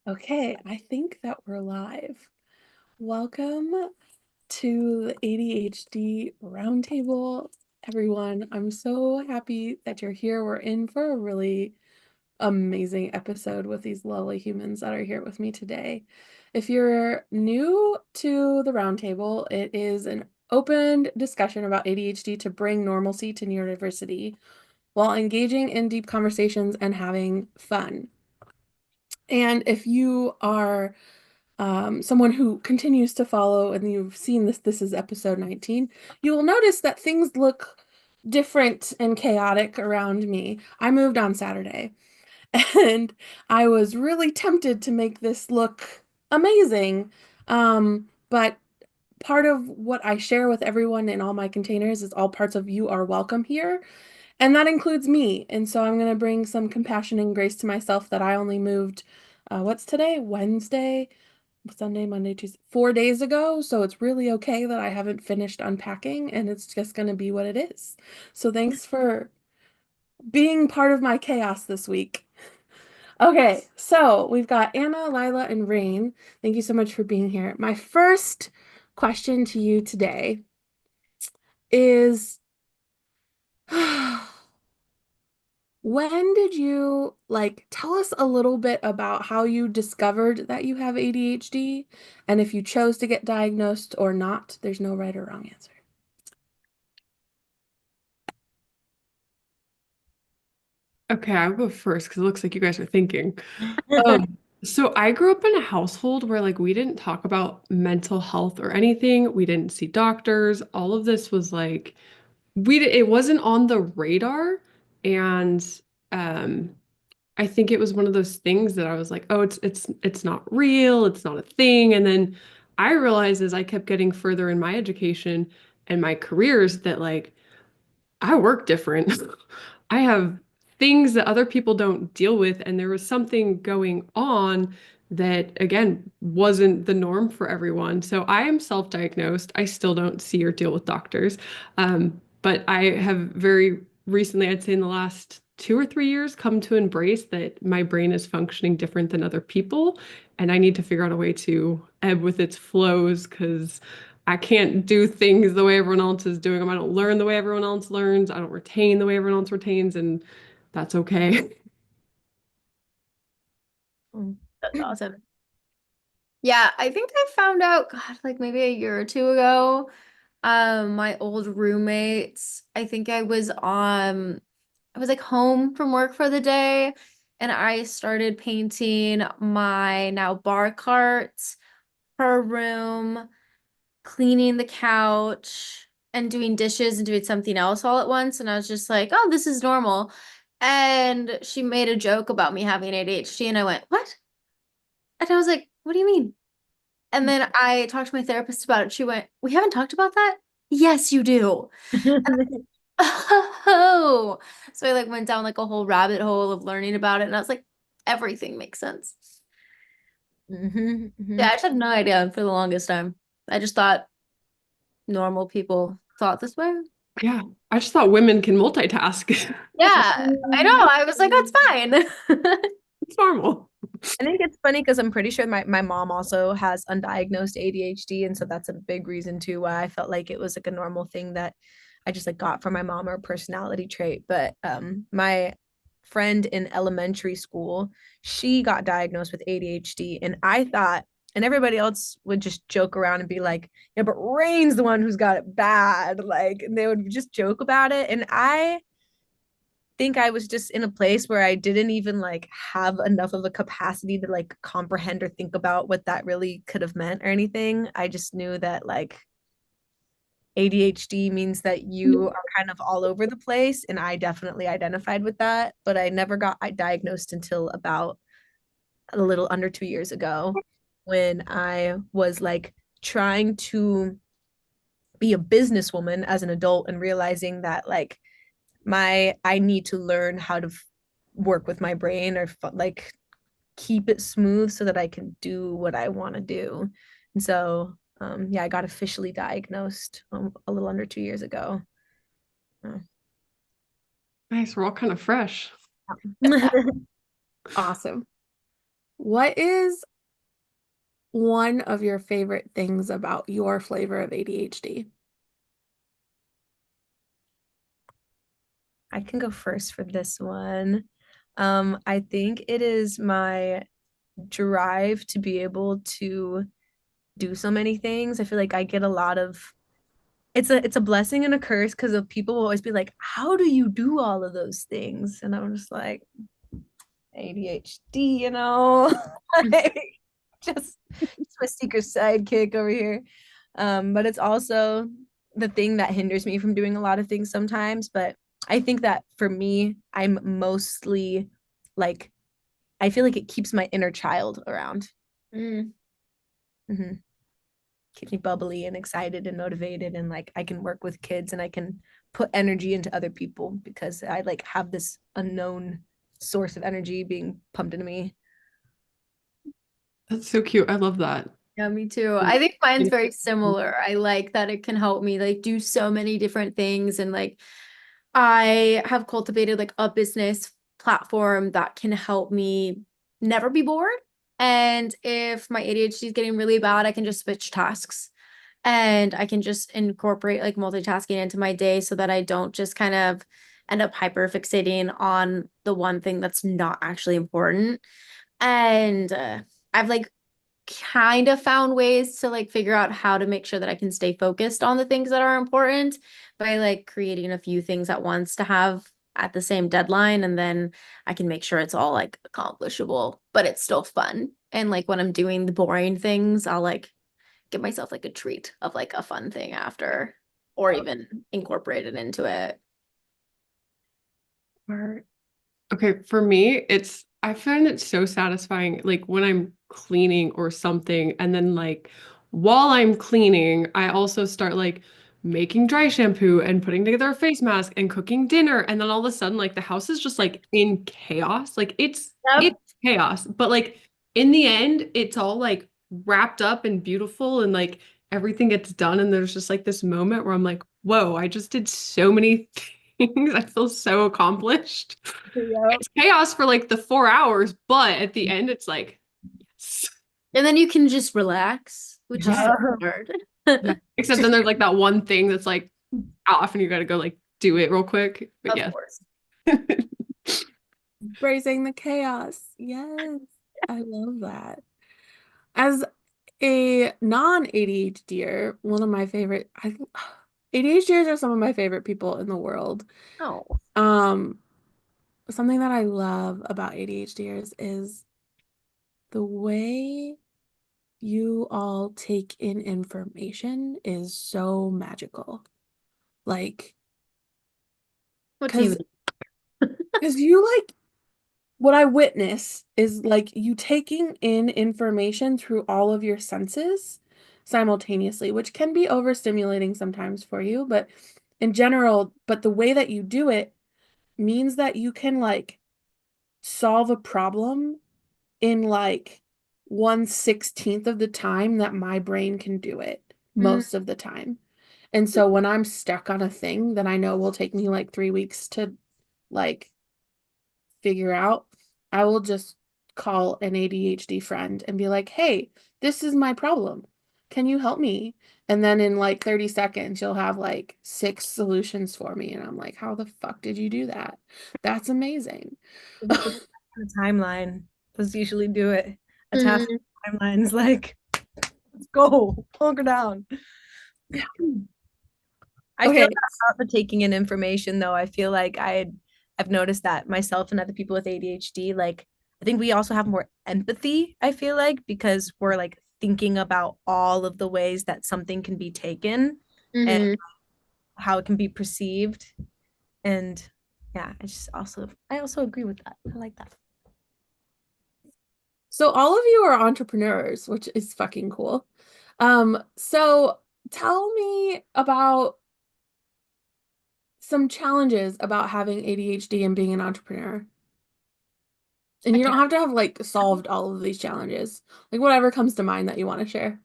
Okay, I think that we're live. Welcome to the ADHD Roundtable, everyone. I'm so happy that you're here. We're in for a really amazing episode with these lovely humans that are here with me today. If you're new to the Roundtable, it is an open discussion about ADHD to bring normalcy to neurodiversity while engaging in deep conversations and having fun. And if you are someone who continues to follow and you've seen this is episode 19, you will notice that things look different and chaotic around me. I moved on Saturday and I was really tempted to make this look amazing. But part of what I share with everyone in all my containers is all parts of you are welcome here. And that includes me. And so I'm going to bring some compassion and grace to myself that I only moved, what's today? Wednesday, Sunday, Monday, Tuesday, 4 days ago. So it's really okay that I haven't finished unpacking and it's just going to be what it is. So thanks for being part of my chaos this week. Okay, so we've got Anna, Lila, and Rain. Thank you so much for being here. My first question to you today is when did you tell us a little bit about how you discovered that you have ADHD and if you chose to get diagnosed or not? There's no right or wrong answer. Okay, I'll go first because it looks like you guys are thinking. So I grew up in a household where we didn't talk about mental health or anything. We didn't see doctors. All of this was it wasn't on the radar. And um I think it was one of those things that I was like, oh, it's not real, it's not a thing. And then I realized as I kept getting further in my education and my careers that I work different. I have things that other people don't deal with, and there was something going on that, again, wasn't the norm for everyone. So I am self-diagnosed. I still don't see or deal with doctors. But I have very recently, I'd say in the last 2 or 3 years, come to embrace that my brain is functioning different than other people, and I need to figure out a way to ebb with its flows because I can't do things the way everyone else is doing them. I don't learn the way everyone else learns. I don't retain the way everyone else retains, and that's okay. That's awesome. Yeah, I think I found out, God, like maybe a year or two ago. My old roommates, I was like home from work for the day, and I started painting my now bar cart, her room, cleaning the couch, and doing dishes and doing something else all at once. And I was just like, oh, this is normal. And she made a joke about me having ADHD, and I went, what? And I was like, what do you mean? And then I talked to my therapist about it. She went, we haven't talked about that? Yes, you do. Oh, so I went down a whole rabbit hole of learning about it, and I was like, everything makes sense. Hmm. Yeah, Hmm. I just had no idea for the longest time. I just thought normal people thought this way. Yeah, I just thought women can multitask. Yeah, I know. I was like, that's fine. It's normal. I think it's funny because I'm pretty sure my mom also has undiagnosed ADHD. And so that's a big reason too why I felt like it was like a normal thing that I just like got from my mom or a personality trait. But my friend in elementary school, she got diagnosed with ADHD. And I thought, and everybody else would just joke around and be like, yeah, but Rain's the one who's got it bad. Like, and they would just joke about it. And I think I was just in a place where I didn't even like have enough of a capacity to like comprehend or think about what that really could have meant or anything. I just knew that like ADHD means that you are kind of all over the place, and I definitely identified with that, but I never got diagnosed until about a little under 2 years ago when I was like trying to be a businesswoman as an adult and realizing that like my I need to learn how to work with my brain or like keep it smooth so that I can do what I want to do. And so yeah, I got officially diagnosed a little under 2 years ago. Nice, we're all kind of fresh. Awesome. What is one of your favorite things about your flavor of ADHD? I can go first for this one. I think it is my drive to be able to do so many things. I feel like I get a lot of it's a blessing and a curse because of people will always be like, how do you do all of those things? And I'm just like, ADHD, like, just my secret sidekick over here. But it's also the thing that hinders me from doing a lot of things sometimes. But I think that for me, I'm mostly like, I feel like it keeps my inner child around. Mm. hmm Keeps me bubbly and excited and motivated, and like I can work with kids and I can put energy into other people because I like have this unknown source of energy being pumped into me. That's so cute. I love that. Yeah, me too. And- I think mine's and- very similar. I like that it can help me like do so many different things, and like I have cultivated like a business platform that can help me never be bored. And if my ADHD is getting really bad, I can just switch tasks and I can just incorporate like multitasking into my day so that I don't just kind of end up hyper fixating on the one thing that's not actually important. And I've like kind of found ways to like figure out how to make sure that I can stay focused on the things that are important by like creating a few things at once to have at the same deadline, and then I can make sure it's all like accomplishable, but it's still fun. And like when I'm doing the boring things, I'll like give myself like a treat of like a fun thing after or even incorporate it into it. Or Okay, for me, I find it so satisfying, like when I'm cleaning or something, and then like while I'm cleaning, I also start like making dry shampoo and putting together a face mask and cooking dinner, and then all of a sudden, like the house is just like in chaos. Like it's Yep. chaos, but like in the end, it's all like wrapped up and beautiful, and like everything gets done, and there's just like this moment where I'm like, whoa, I just did so many things. I feel so accomplished. Yep. It's chaos for like the 4 hours, but at the end, it's like, yes. And then you can just relax, which is Yeah. so hard. Yeah. Except then there's like that one thing that's like off and you got to go like do it real quick. But Of yeah. course. embracing the chaos. Yes, I love that. As a non-ADHDer, one of my favorite ADHDers are some of my favorite people in the world. Oh. Um, Something that I love about ADHDers is the way you all take in information is so magical. Like, What do you because you like what I witness is like you taking in information through all of your senses simultaneously, which can be overstimulating sometimes for you, but in general, but the way that you do it means that you can like solve a problem in like 1/16th of the time that my brain can do it mean? most of the time. And so when I'm stuck on a thing that I know will take me like 3 weeks to like figure out, I will just call an ADHD friend and be like, hey, this is my problem. Can you help me? And then in like 30 seconds, you'll have like 6 solutions for me. And I'm like, how the fuck did you do that? That's amazing. A timeline. Let's usually do it. A task Mhm. timeline is like, let's go, hunker down. I feel Okay. about the taking in information though. I feel like I've noticed that myself and other people with ADHD, like I think we also have more empathy, I feel like, because we're like thinking about all of the ways that something can be taken and Mhm. how it can be perceived. And yeah, I also agree with that. I like that. So all of you are entrepreneurs, which is fucking cool. So tell me about some challenges about having ADHD and being an entrepreneur. And you Okay. don't have to have like solved all of these challenges. Like whatever comes to mind that you want to share.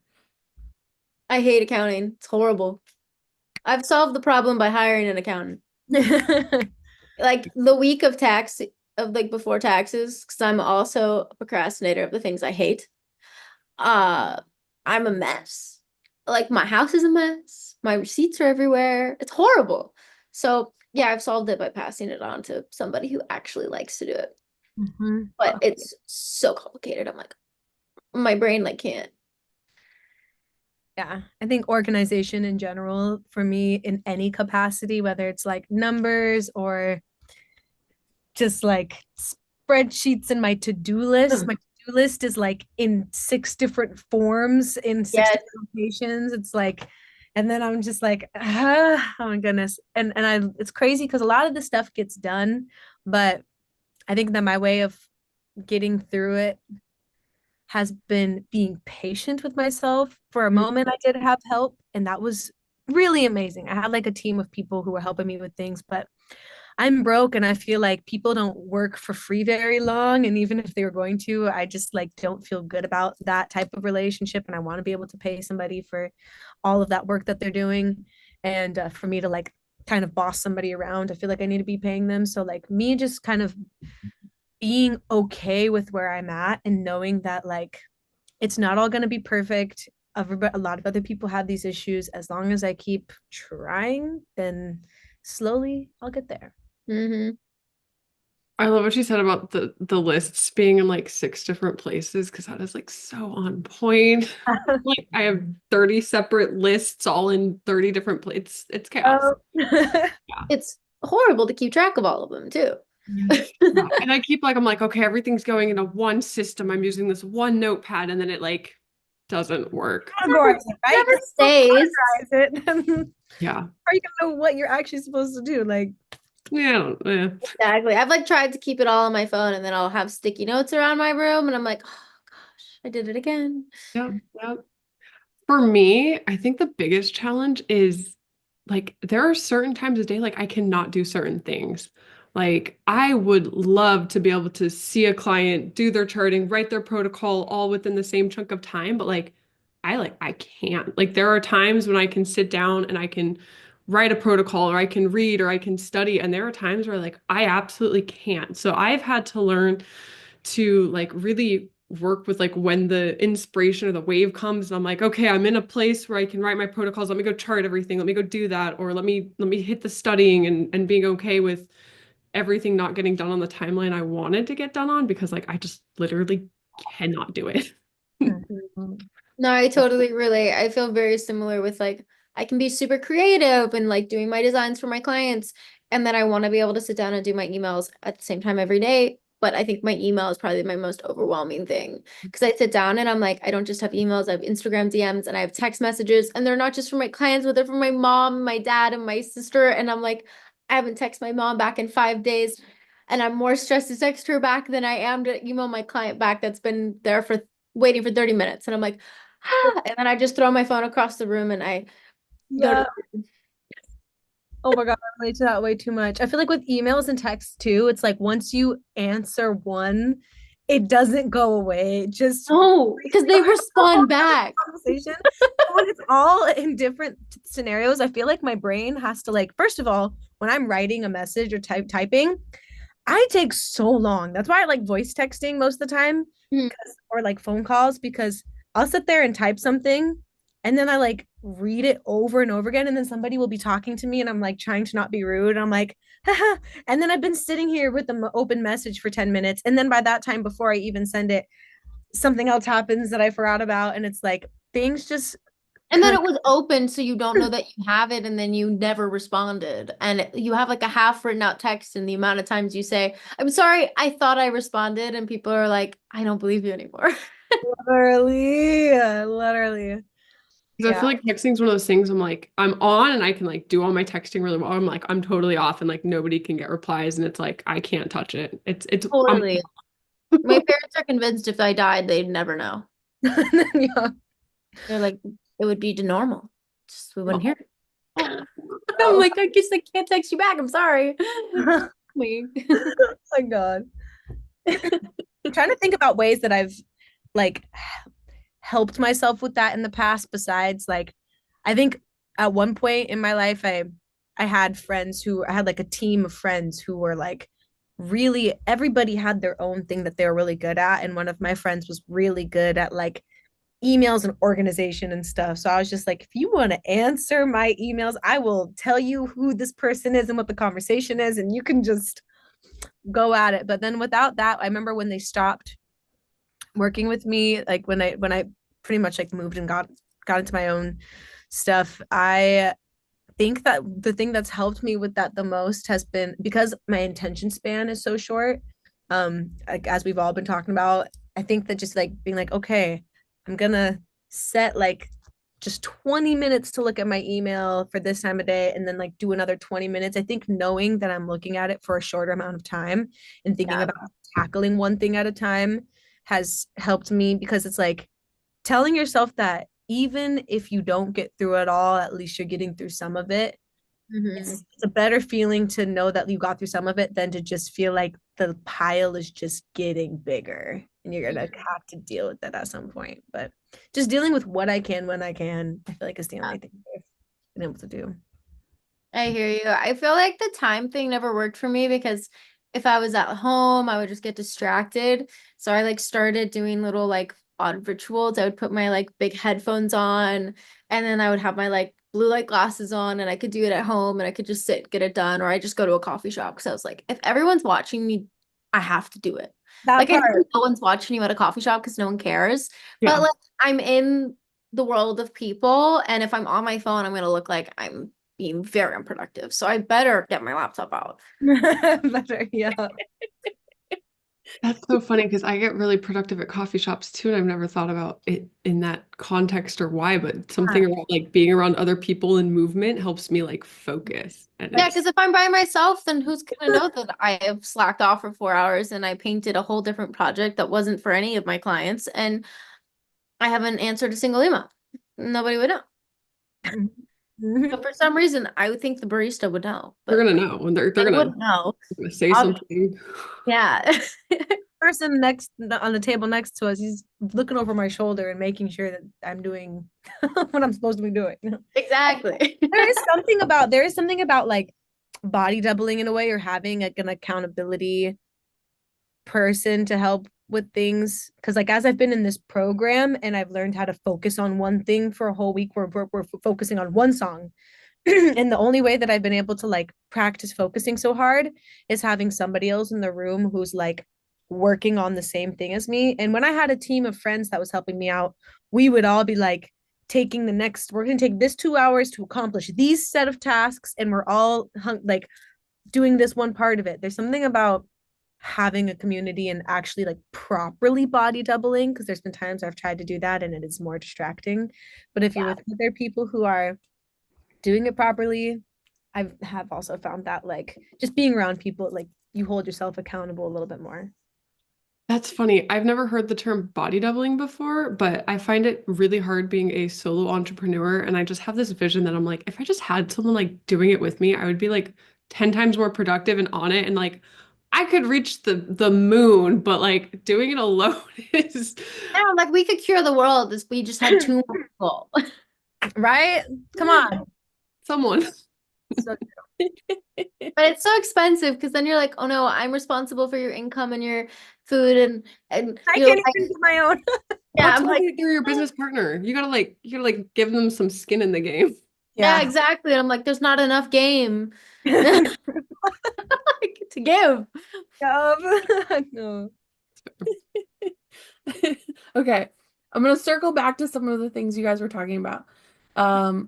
I hate accounting. It's horrible. I've solved the problem by hiring an accountant. Like the week of tax of like before taxes, because I'm also a procrastinator of the things I hate. I'm a mess. Like my house is a mess. My receipts are everywhere. It's horrible. So yeah, I've solved it by passing it on to somebody who actually likes to do it. But it's so complicated. I'm like, my brain like can't. Yeah, I think organization in general for me in any capacity, whether it's like numbers or just like spreadsheets in my to-do list. My to-do list is like in 6 different forms in six Yes. different locations. It's like, and then I'm just like, ah, oh my goodness. And I it's crazy because a lot of the stuff gets done, but I think that my way of getting through it has been being patient with myself. For a moment, I did have help, and that was really amazing. I had like a team of people who were helping me with things, but I'm broke and I feel like people don't work for free very long. And even if they were going to, I just like don't feel good about that type of relationship. And I want to be able to pay somebody for all of that work that they're doing. And for me to like kind of boss somebody around, I feel like I need to be paying them. So like me just kind of being okay with where I'm at and knowing that like it's not all going to be perfect. A lot of other people have these issues. As long as I keep trying, then slowly I'll get there. Mm-hmm. I love what you said about the lists being in like 6 different places because that is like so on point. Like I have 30 separate lists all in 30 different places. It's chaos. Oh. It's horrible to keep track of all of them too. Yeah. And I keep like I'm like, okay, everything's going into one system. I'm using this one notepad, and then it like doesn't work. Categorize it, right? Never stays. Categorize it. Yeah. Are you gonna know what you're actually supposed to do? Like, Yeah. Yeah. Exactly. I've like tried to keep it all on my phone and then I'll have sticky notes around my room and I'm like, oh gosh, I did it again. Yep. Yep. For me, I think the biggest challenge is like there are certain times of day like I cannot do certain things. Like I would love to be able to see a client, do their charting, write their protocol all within the same chunk of time, but I can't. Like there are times when I can sit down and I can write a protocol or I can read or I can study, and there are times where like I absolutely can't. So I've had to learn to like really work with like when the inspiration or the wave comes and I'm like, okay, I'm in a place where I can write my protocols. Let me go chart everything. Let me go do that. Or let me hit the studying and being okay with everything not getting done on the timeline I wanted to get done on because like I just literally cannot do it. No, I totally relate. I feel very similar with like I can be super creative and like doing my designs for my clients. And then I want to be able to sit down and do my emails at the same time every day. But I think my email is probably my most overwhelming thing because I sit down and I'm like, I don't just have emails, I have Instagram DMs and I have text messages. And they're not just from my clients, but they're from my mom, my dad, and my sister. And I'm like, I haven't texted my mom back in 5 days. And I'm more stressed to text her back than I am to email my client back that's been there for waiting for 30 minutes. And I'm like, and then I just throw my phone across the room and I go yeah. to Oh my God, I relate to that way too much. I feel like with emails and texts too, it's like once you answer one, it doesn't go away. It just oh, because they respond back. conversation. When it's all in different scenarios, I feel like my brain has to like, first of all, when I'm writing a message or typing, I take so long. That's why I like voice texting most of the time, Mhm. or like phone calls, because I'll sit there and type something and then I like read it over and over again. And then somebody will be talking to me and I'm like trying to not be rude. I'm like, haha. And then I've been sitting here with an open message for 10 minutes. And then by that time, before I even send it, something else happens that I forgot about. And it's like things just And then it was open, so you don't know that you have it, and then you never responded. And you have like a half written out text, and the amount of times you say, I'm sorry, I thought I responded, and people are like, I don't believe you anymore. literally. Because I feel like texting is one of those things I'm like, I'm on and I can like do all my texting really well. I'm like, I'm totally off and like nobody can get replies and it's like I can't touch it. It's Totally. My parents are convinced if I died, they'd never know. Yeah. They're like, it would be normal. Just we wouldn't hear it. Oh. I'm like, I guess I can't text you back. I'm sorry. Me. Oh my God. I'm trying to think about ways that I've like helped myself with that in the past besides like I think at one point in my life I had friends who I had like a team of friends who were like really everybody had their own thing that they were really good at. And one of my friends was really good at like emails and organization and stuff. So I was just like, if you want to answer my emails, I will tell you who this person is and what the conversation is, and you can just go at it. But then without that, I remember when they stopped working with me, like when I pretty much like moved and got into my own stuff, I think that the thing that's helped me with that the most has been because my attention span is so short. Like as we've all been talking about, I think that just like being like, okay, I'm gonna set like just 20 minutes to look at my email for this time of day and then like do another 20 minutes. I think knowing that I'm looking at it for a shorter amount of time and thinking Yeah. about tackling one thing at a time has helped me because it's like telling yourself that even if you don't get through it all, at least you're getting through some of it. It's a better feeling to know that you got through some of it than to just feel like the pile is just getting bigger and you're gonna have to deal with that at some point. But just dealing with what I can when I can, I feel like is the only thing I've been able to do. I hear you. I feel like the time thing never worked for me because if I was at home, I would just get distracted. So I like started doing little like odd rituals. I would put my like big headphones on and then I would have my like blue light glasses on and I could do it at home and I could just sit, get it done, or I just go to a coffee shop because I was like, if everyone's watching me, I have to do it. That Like I know part. no one's watching you at a coffee shop because no one cares. But Yeah. like I'm in the world of people and if I'm on my phone, I'm gonna look like I'm being very unproductive. So I better get my laptop out. Better, yeah. That's so funny because I get really productive at coffee shops too, and I've never thought about it in that context or why, but something about like being around other people and movement helps me like focus. And Yeah, it's because if I'm by myself, then who's gonna know that I have slacked off for 4 hours and I painted a whole different project that wasn't for any of my clients and I haven't answered a single email. Nobody would know. But for some reason, I would think the barista would know, they're but gonna know, and they're they gonna, wouldn't know. say something. Yeah. Person next on the table next to us, he's looking over my shoulder and making sure that I'm doing what I'm supposed to be doing. Exactly. There is something about like body doubling in a way or having like an accountability person to help with things because like as I've been in this program and I've learned how to focus on one thing for a whole week where we're focusing on one song. And the only way that I've been able to like practice focusing so hard is having somebody else in the room who's like working on the same thing as me. And when I had a team of friends that was helping me out, we would all be like we're going to take this 2 hours to accomplish these set of tasks and we're all like doing this one part of it. There's something about having a community and actually like properly body doubling because there's been times I've tried to do that and it is more distracting. But if you're with other people who are doing it properly, I have also found that like just being around people, like you hold yourself accountable a little bit more. That's funny. I've never heard the term body doubling before, but I find it really hard being a solo entrepreneur. And I just have this vision that I'm like, if I just had someone like doing it with me, I would be like 10 times more productive and on it. And like I could reach the moon, but like doing it alone is Yeah, like we could cure the world if we just had two more people. Right? Come on. someone. So But it's so expensive because then you're like, oh no, I'm responsible for your income and your food and I you're can't like, even do my own. yeah, That's I'm why like, you're your business partner. You gotta like give them some skin in the game. yeah, exactly. And I'm like, there's not enough game like, to give. No. Okay, I'm gonna circle back to some of the things you guys were talking about.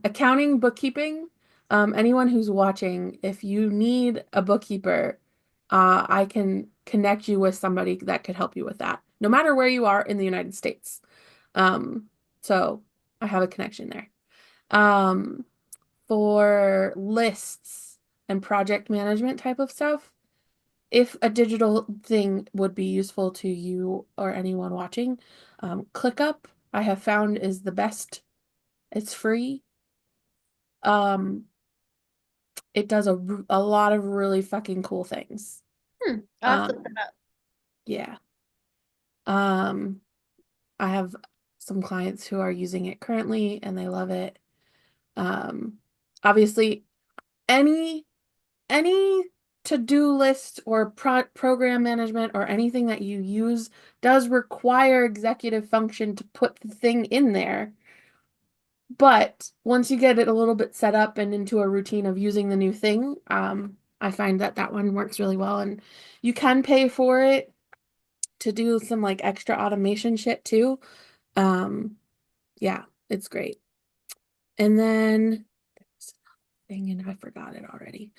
Accounting, bookkeeping. Anyone who's watching, if you need a bookkeeper, I can connect you with somebody that could help you with that, no matter where you are in the United States. So I have a connection there. Um, for lists and project management type of stuff, if a digital thing would be useful to you or anyone watching, ClickUp I have found is the best. It's free. Um, it does a lot of really fucking cool things. I'll have to look Um, that up. yeah. Um, I have some clients who are using it currently and they love it. Um, obviously any any to-do list or program management or anything that you use does require executive function to put the thing in there. But once you get it a little bit set up and into a routine of using the new thing, I find that that one works really well. And you can pay for it to do some like extra automation shit too. Yeah, it's great. And then there was another thing and I forgot it already.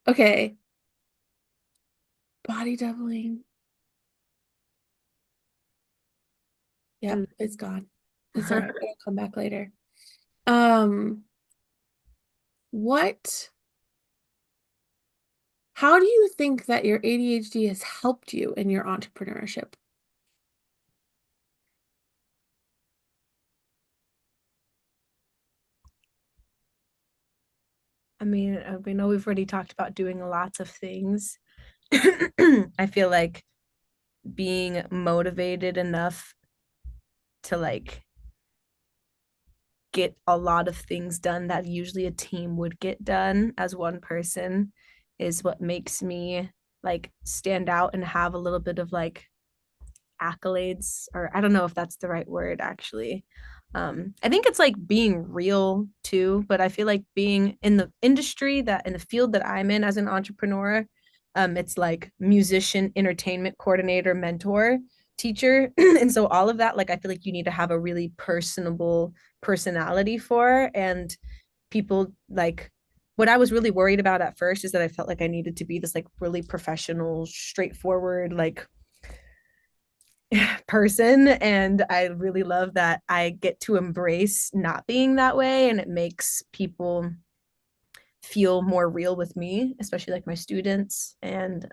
Okay. Body doubling. Yep, Mm. it's gone. It's all right. It'll come back later. Um, what, how do you think that your ADHD has helped you in your entrepreneurship? I mean, we know we've already talked about doing lots of things. I feel like being motivated enough to like get a lot of things done that usually a team would get done as one person is what makes me like stand out and have a little bit of like accolades, or I don't know if that's the right word actually. I think it's like being real too, but I feel like being in the industry that in the field that I'm in as an entrepreneur, it's like musician, entertainment coordinator, mentor, teacher. And so all of that, like I feel like you need to have a really personable personality for. And people like what I was really worried about at first is that I felt like I needed to be this like really professional, straightforward, like person, and I really love that I get to embrace not being that way, and it makes people feel more real with me, especially like my students. And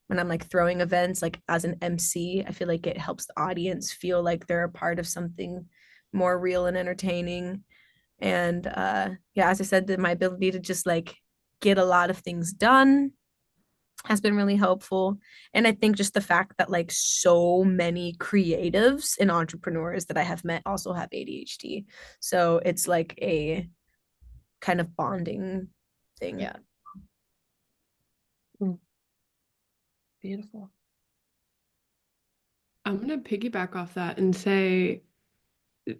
when I'm like throwing events like as an MC, I feel like it helps the audience feel like they're a part of something more real and entertaining. And yeah, as I said, that my ability to just like get a lot of things done has been really helpful. And I think just the fact that like so many creatives and entrepreneurs that I have met also have ADHD. So it's like a kind of bonding thing. Yeah. Beautiful. I'm gonna piggyback off that and say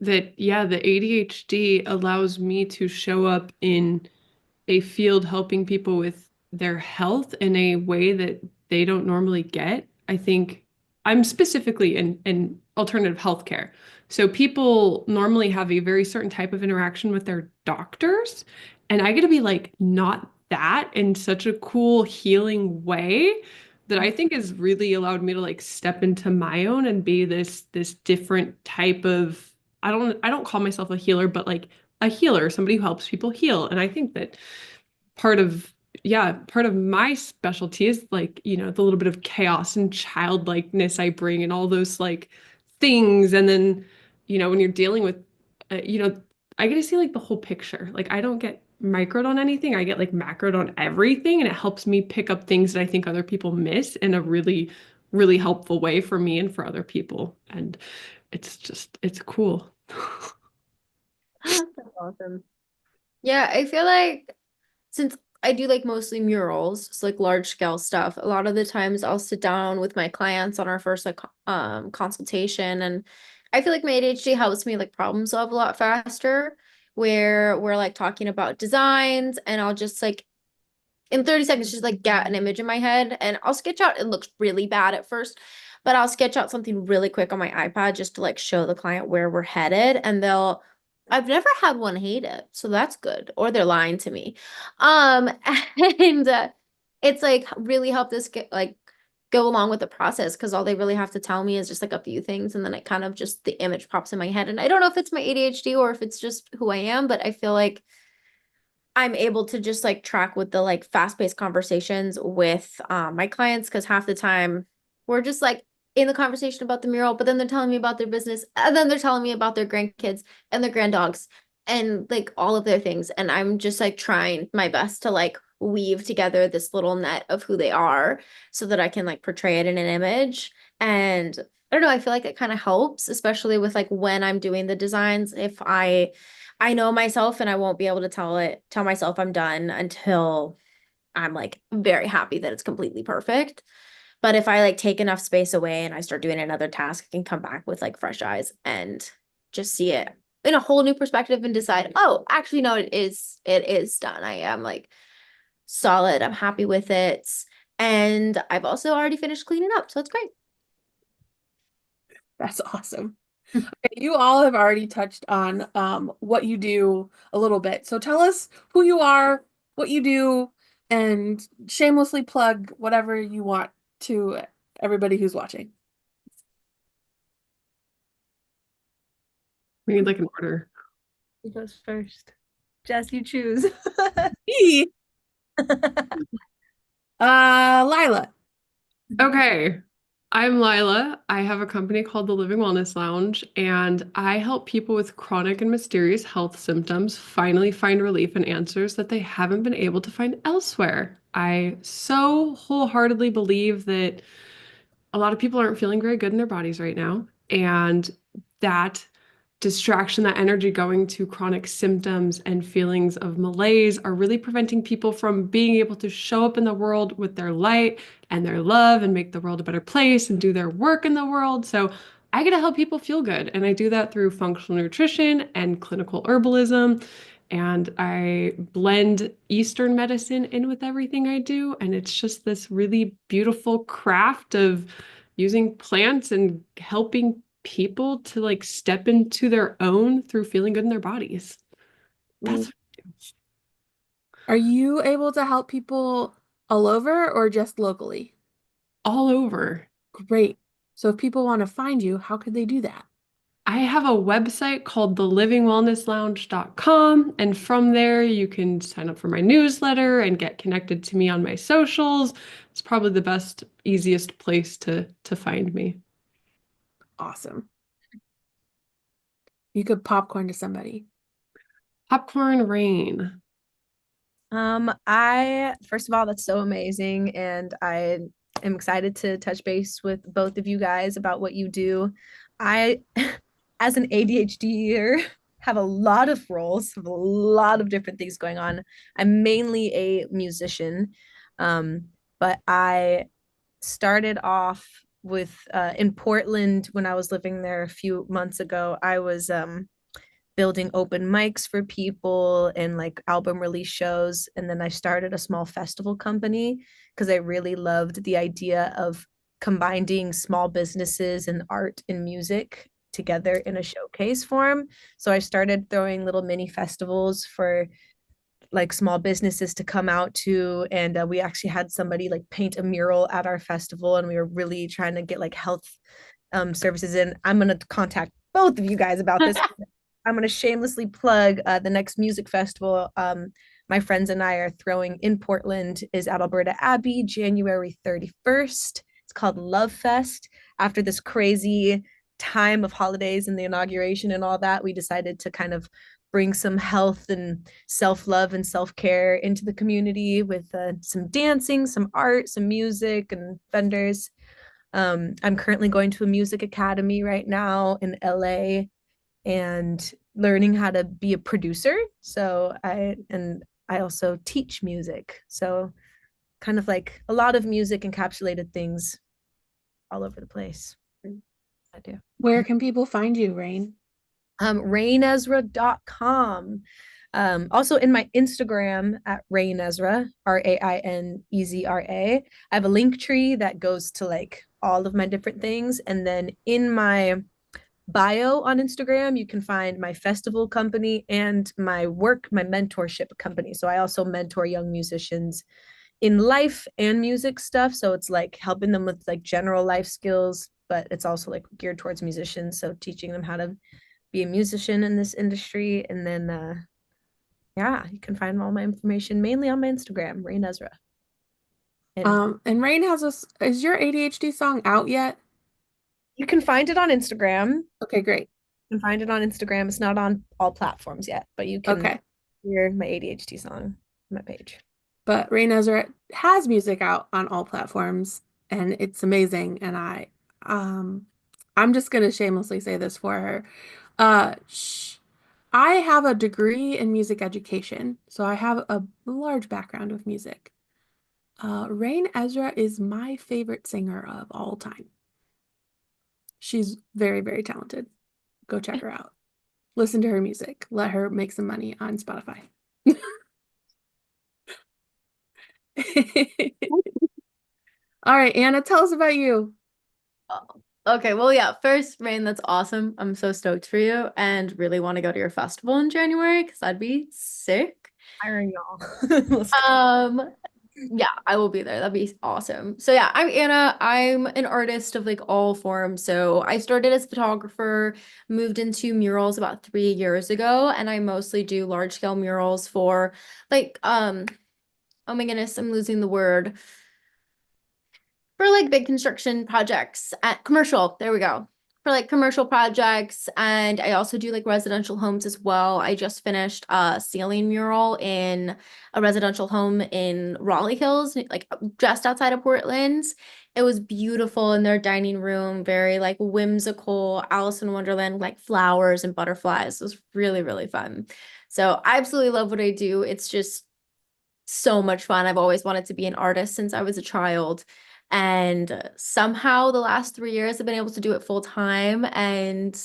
that, yeah, the ADHD allows me to show up in a field helping people with their health in a way that they don't normally get. I think I'm specifically in alternative healthcare. So people normally have a very certain type of interaction with their doctors, and I get to be like not that in such a cool healing way that I think has really allowed me to like step into my own and be this different type of I don't call myself a healer, but like a healer, somebody who helps people heal. And I think that part of part of my specialty is like, the little bit of chaos and childlikeness I bring and all those like things. And then, when you're dealing with, I get to see like the whole picture. Like I don't get microed on anything. I get like macroed on everything. And it helps me pick up things that I think other people miss in a really, really helpful way for me and for other people. And it's cool. That's awesome. Yeah, I feel like since I do like mostly murals, so like large scale stuff, a lot of the times I'll sit down with my clients on our first like consultation, and I feel like my ADHD helps me like problem solve a lot faster, where we're like talking about designs and I'll just like in 30 seconds just like get an image in my head, and I'll sketch out, it looks really bad at first, but I'll sketch out something really quick on my iPad just to like show the client where we're headed, and I've never had one hate it, so that's good, or they're lying to me. Um and it's like really helped us get like go along with the process, because all they really have to tell me is just like a few things, and then it kind of just the image pops in my head, and I don't know if it's my ADHD or if it's just who I am, but I feel like I'm able to just like track with the like fast-paced conversations with my clients, because half the time we're just like in the conversation about the mural, but then they're telling me about their business, and then they're telling me about their grandkids and their granddogs and like all of their things. And I'm just like trying my best to like weave together this little net of who they are so that I can like portray it in an image. And I don't know, I feel like it kind of helps, especially with like when I'm doing the designs. If I know myself and I won't be able to tell myself I'm done until I'm like very happy that it's completely perfect. But if I like take enough space away and I start doing another task, I can come back with like fresh eyes and just see it in a whole new perspective and decide, oh, actually, no, it is done. I am like solid. I'm happy with it. And I've also already finished cleaning up, so it's great. That's awesome. Okay, you all have already touched on what you do a little bit. So tell us who you are, what you do, and shamelessly plug whatever you want to everybody who's watching. We need like an order. Who goes first? Jess, you choose. Me, Lila. Okay. I'm Lila. I have a company called the Living Wellness Lounge, and I help people with chronic and mysterious health symptoms finally find relief and answers that they haven't been able to find elsewhere. I so wholeheartedly believe that a lot of people aren't feeling very good in their bodies right now, and that distraction, that energy going to chronic symptoms and feelings of malaise are really preventing people from being able to show up in the world with their light and their love and make the world a better place and do their work in the world. So I get to help people feel good. And I do that through functional nutrition and clinical herbalism. And I blend Eastern medicine in with everything I do. And it's just this really beautiful craft of using plants and helping people to like step into their own through feeling good in their bodies. That's Are you able to help people all over or just locally? all over. Great. So if people want to find you, how could they do that? I have a website called thelivingwellnesslounge.com, and from there you can sign up for my newsletter and get connected to me on my socials. It's probably the best, easiest place to find me. Awesome. You could popcorn to somebody. Popcorn Rain. I first of all, that's so amazing, and I am excited to touch base with both of you guys about what you do. I, as an ADHDer, have a lot of roles, have a lot of different things going on. I'm mainly a musician, but I started off with in Portland when I was living there a few months ago. I was building open mics for people and like album release shows. And then I started a small festival company because I really loved the idea of combining small businesses and art and music together in a showcase form. So I started throwing little mini festivals for like small businesses to come out to, and we actually had somebody like paint a mural at our festival, and we were really trying to get like health services in. I'm going to contact both of you guys about this. I'm going to shamelessly plug the next music festival my friends and I are throwing in Portland is at Alberta Abbey, January 31st. It's called Love Fest. After this crazy time of holidays and the inauguration and all that, we decided to kind of bring some health and self-love and self-care into the community with some dancing, some art, some music, and vendors. I'm currently going to a music academy right now in LA and learning how to be a producer. So I also teach music. So kind of like a lot of music encapsulated things all over the place. I do. Where can people find you, Rain? Rainezra.com. Also in my Instagram at Rainezra, Rainezra. I have a link tree that goes to like all of my different things. And then in my bio on Instagram, you can find my festival company and my work, my mentorship company. So I also mentor young musicians in life and music stuff. So it's like helping them with like general life skills, but it's also like geared towards musicians. So teaching them how to be a musician in this industry. And then yeah, you can find all my information mainly on my Instagram, Rain Ezra. And Rain has is your ADHD song out yet? You can find it on Instagram. Okay, great. You can find it on Instagram. It's not on all platforms yet, but you can Okay. hear my ADHD song on my page. But Rain Ezra has music out on all platforms and it's amazing. And I'm just gonna shamelessly say this for her. I have a degree in music education, so I have a large background with music. Rain Ezra is my favorite singer of all time. She's very, very talented. Go check her out. Listen to her music. Let her make some money on Spotify. All right, Anna, tell us about you. Oh, okay, well, yeah, first, Rain, that's awesome. I'm so stoked for you and really want to go to your festival in January because I'd be sick. Hiring y'all. Let's go. Yeah, I will be there. That'd be awesome. So yeah, I'm Anna. I'm an artist of like all forms. So I started as a photographer, moved into murals about 3 years ago, and I mostly do large scale murals for like oh my goodness, I'm losing the word. For like big construction projects at commercial, there we go. For like commercial projects, and I also do like residential homes as well. I just finished a ceiling mural in a residential home in Raleigh Hills, like just outside of Portland. It was beautiful in their dining room, very like whimsical, Alice in Wonderland, like flowers and butterflies. It was really, really fun. So I absolutely love what I do. It's just so much fun. I've always wanted to be an artist since I was a child. And somehow the last 3 years I've been able to do it full time. And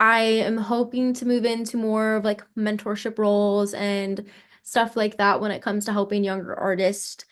I am hoping to move into more of like mentorship roles and stuff like that when it comes to helping younger artists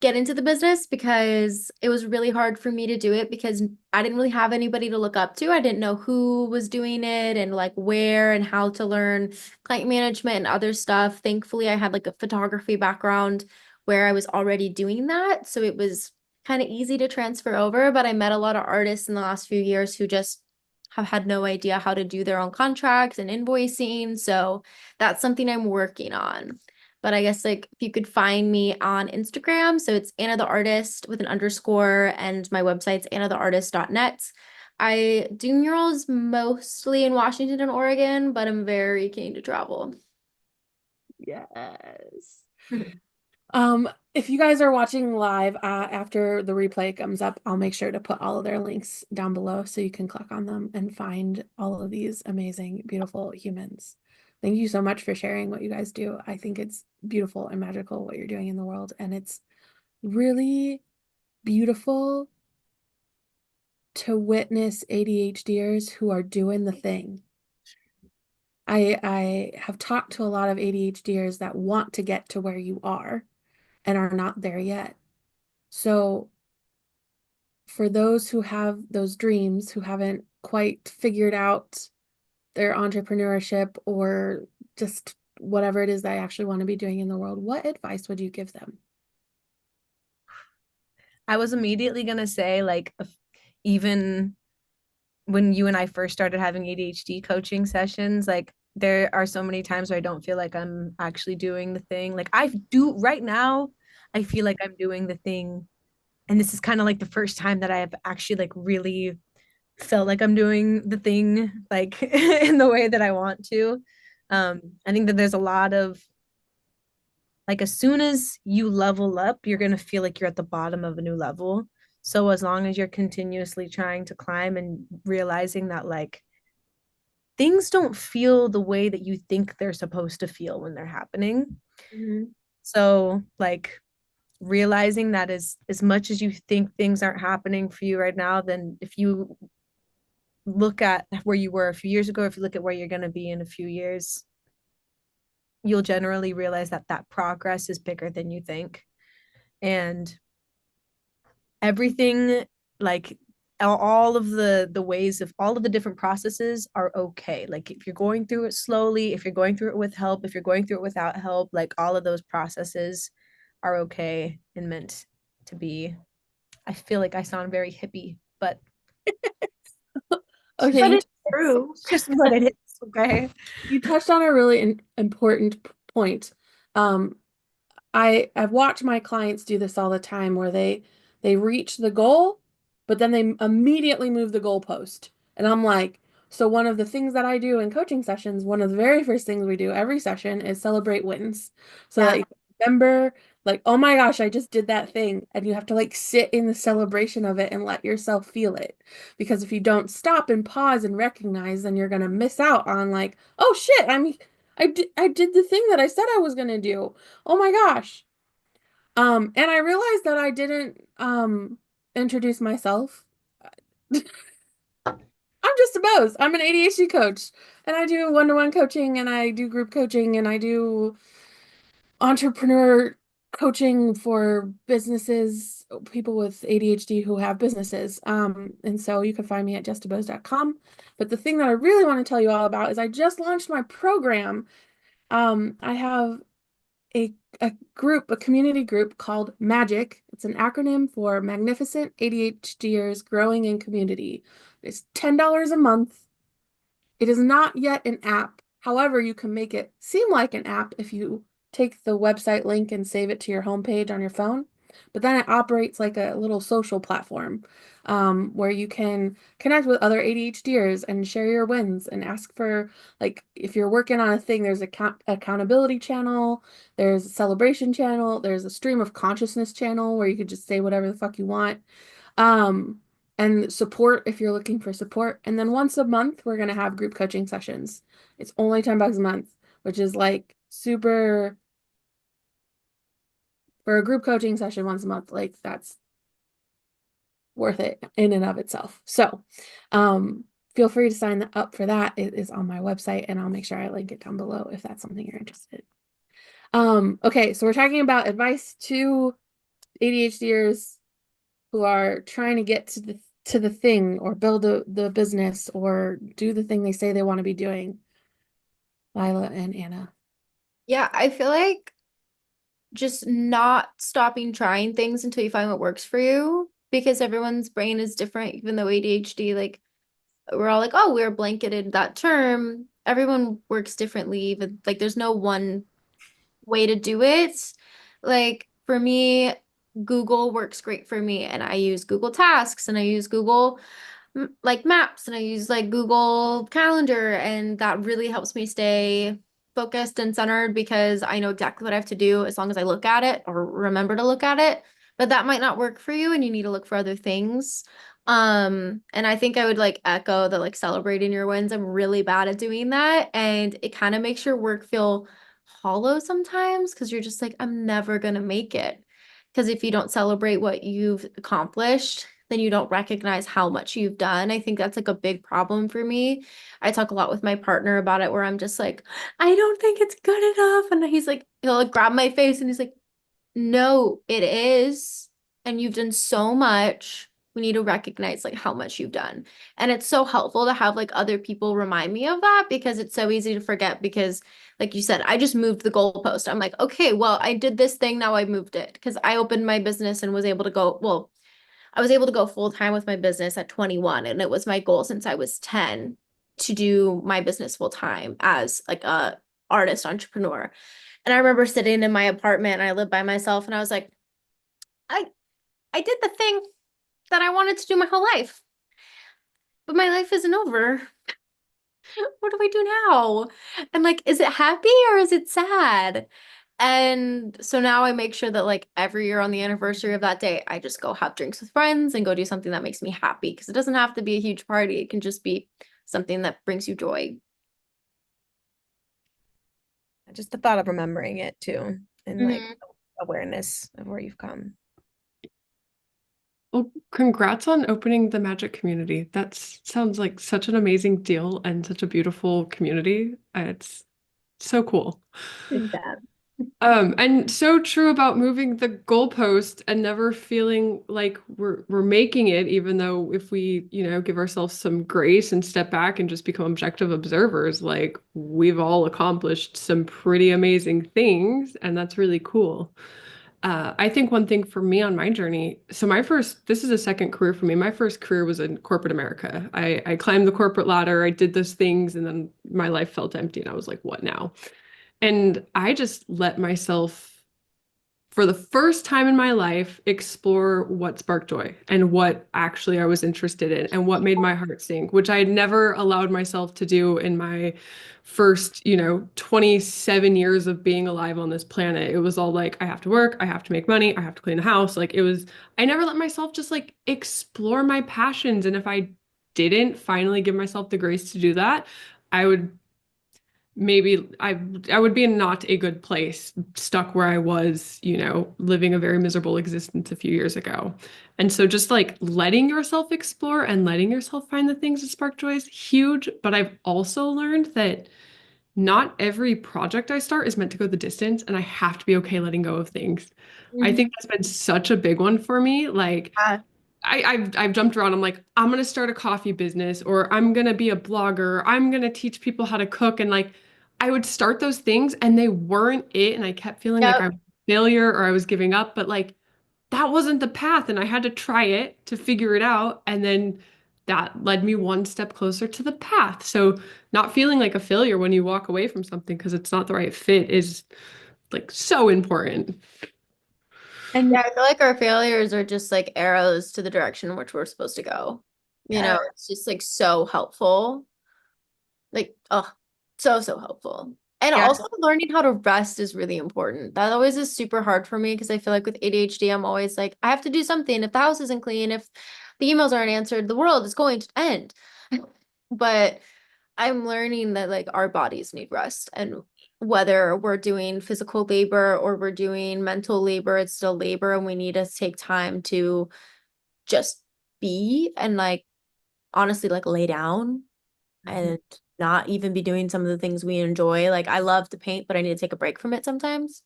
get into the business because it was really hard for me to do it because I didn't really have anybody to look up to. I didn't know who was doing it and like where and how to learn client management and other stuff. Thankfully, I had like a photography background where I was already doing that. So it was kind of easy to transfer over, but I met a lot of artists in the last few years who just have had no idea how to do their own contracts and invoicing. So that's something I'm working on. But I guess like if you could find me on Instagram, so it's Anna the Artist with an underscore, and my website's annatheartist.net. I do murals mostly in Washington and Oregon, but I'm very keen to travel. Yes. If you guys are watching live, after the replay comes up, I'll make sure to put all of their links down below so you can click on them and find all of these amazing, beautiful humans. Thank you so much for sharing what you guys do. I think it's beautiful and magical what you're doing in the world, and it's really beautiful to witness ADHDers who are doing the thing. I have talked to a lot of ADHDers that want to get to where you are and are not there yet. So for those who have those dreams, who haven't quite figured out their entrepreneurship or just whatever it is they actually want to be doing in the world, what advice would you give them? I was immediately gonna say, like, even when you and I first started having ADHD coaching sessions, like, there are so many times where I don't feel like I'm actually doing the thing. Like, I do right now, I feel like I'm doing the thing. And this is kind of like the first time that I have actually like really felt like I'm doing the thing like in the way that I want to. I think that there's a lot of like as soon as you level up, you're gonna feel like you're at the bottom of a new level. So as long as you're continuously trying to climb and realizing that like things don't feel the way that you think they're supposed to feel when they're happening. Mhm. So like realizing that as much as you think things aren't happening for you right now, then if you look at where you were a few years ago, if you look at where you're going to be in a few years, you'll generally realize that that progress is bigger than you think. And everything, like all of the ways of all of the different processes are okay. Like if you're going through it slowly, if you're going through it with help, if you're going through it without help, like all of those processes are okay and meant to be. I feel like I sound very hippie, but Okay, But it's true. it's just what it is, okay? you touched on a really important point. Um, I've watched my clients do this all the time where they reach the goal, but then they immediately move the goalpost. And I'm like, so one of the things that I do in coaching sessions, one of the very first things we do every session is celebrate wins. So that Yeah. you remember, like, oh my gosh, I just did that thing. And you have to like sit in the celebration of it and let yourself feel it. Because if you don't stop and pause and recognize, then you're gonna miss out on like, oh shit, I did the thing that I said I was gonna do. Oh my gosh. And I realized that I didn't introduce myself. I'm just a Bose. I'm an ADHD coach, and I do one-to-one coaching, and I do group coaching, and I do entrepreneur coaching for businesses, people with ADHD who have businesses. And so you can find me at justabose.com. But the thing that I really want to tell you all about is I just launched my program. I have a a community group called MAGIC. It's an acronym for Magnificent ADHDers Growing in Community. It's $10 a month. It is not yet an app. However, you can make it seem like an app if you take the website link and save it to your homepage on your phone. But then it operates like a little social platform where you can connect with other ADHDers and share your wins and ask for, like, if you're working on a thing, there's a accountability channel, there's a celebration channel, there's a stream of consciousness channel where you could just say whatever the fuck you want. Um, and support if you're looking for support. And then once a month, we're going to have group coaching sessions. It's only $10 a month, which is like super for a group coaching session once a month. Like that's worth it in and of itself. So, feel free to sign up for that. It is on my website, and I'll make sure I link it down below if that's something you're interested in. Okay, so we're talking about advice to ADHDers who are trying to get to the thing or build the business or do the thing they say they want to be doing. Lila and Anna. Yeah, I feel like just not stopping trying things until you find what works for you, because everyone's brain is different, even though ADHD, like, we're all like, oh, we're blanketed that term. Everyone works differently, even like there's no one way to do it. Like for me, Google works great for me, and I use Google Tasks, and I use Google like Maps, and I use like Google Calendar, and that really helps me stay focused and centered because I know exactly what I have to do as long as I look at it or remember to look at it. But that might not work for you, and you need to look for other things. And I think I would like echo the like celebrating your wins. I'm really bad at doing that, and it kind of makes your work feel hollow sometimes because you're just like, I'm never gonna make it. Because if you don't celebrate what you've accomplished, then you don't recognize how much you've done. I think that's like a big problem for me. I talk a lot with my partner about it where I'm just like, I don't think it's good enough. And he's like, he'll like grab my face and he's like, no, it is. And you've done so much. We need to recognize like how much you've done. And it's so helpful to have like other people remind me of that because it's so easy to forget because like you said, I just moved the goalpost. I'm like, okay, well, I did this thing, now I moved it because I opened my business and was able to go, well, I was able to go full time with my business at 21, and it was my goal since I was 10 to do my business full time as like a artist entrepreneur. And I remember sitting in my apartment and I lived by myself and I was like, I I did the thing that I wanted to do my whole life. But my life isn't over. What do I do now? And like, is it happy or is it sad? And so now I make sure that like every year on the anniversary of that day, I just go have drinks with friends and go do something that makes me happy because it doesn't have to be a huge party. It can just be something that brings you joy. Just the thought of remembering it too, and like Mhm. awareness of where you've come. Well, congrats on opening the Magic community. That sounds like such an amazing deal and such a beautiful community. It's so cool. Yeah. And so true about moving the goalpost and never feeling like we're making it, even though if we, give ourselves some grace and step back and just become objective observers, like we've all accomplished some pretty amazing things, and that's really cool. I think one thing for me on my journey, so this is a second career for me. My first career was in corporate America. I climbed the corporate ladder, I did those things, and then my life felt empty, and I was like, what now? And I just let myself, for the first time in my life, explore what sparked joy and what actually I was interested in and what made my heart sing, which I had never allowed myself to do in my first, 27 years of being alive on this planet. It was all like, I have to work, I have to make money, I have to clean the house. Like I never let myself just like explore my passions. And if I didn't finally give myself the grace to do that, I would maybe I would be in not a good place, stuck where I was, living a very miserable existence a few years ago. And so just like letting yourself explore and letting yourself find the things that spark joy is huge. But I've also learned that not every project I start is meant to go the distance, and I have to be okay letting go of things. I Mhm. think that's been such a big one for me. Like Yeah. I've jumped around. I'm like, I'm gonna start a coffee business, or I'm gonna be a blogger. I'm gonna teach people how to cook. And like I would start those things and they weren't it. And I kept feeling like I Yep. was a failure or I was giving up. But like that wasn't the path. And I had to try it to figure it out. And then that led me one step closer to the path. So not feeling like a failure when you walk away from something because it's not the right fit is like so important. And Yeah, I feel like our failures are just like arrows to the direction in which we're supposed to go. You know, it's just like so helpful. Like, oh, so, so helpful. And Yeah. also learning how to rest is really important. That always is super hard for me because I feel like with ADHD, I'm always like, I have to do something. If the house isn't clean, if the emails aren't answered, the world is going to end. But I'm learning that like our bodies need rest. And whether we're doing physical labor or we're doing mental labor, it's still labor. And we need to take time to just be and like honestly like lay down and not even be doing some of the things we enjoy. Like I love to paint, but I need to take a break from it sometimes.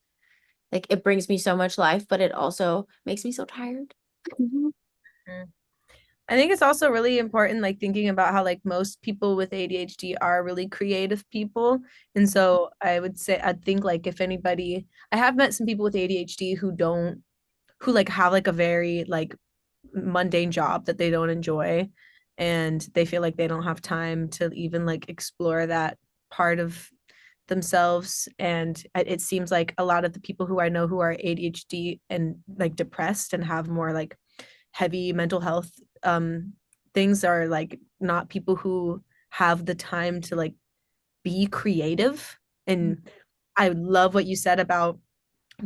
Like it brings me so much life, but it also makes me so tired. Mhm. Mhm. I think it's also really important, like thinking about how like most people with ADHD are really creative people. And so I would say, I think like if anybody, I have met some people with ADHD who like have like a very like mundane job that they don't enjoy. And they feel like they don't have time to even like explore that part of themselves. And it seems like a lot of the people who I know who are ADHD and like depressed and have more like heavy mental health things are like not people who have the time to like be creative. And I love what you said about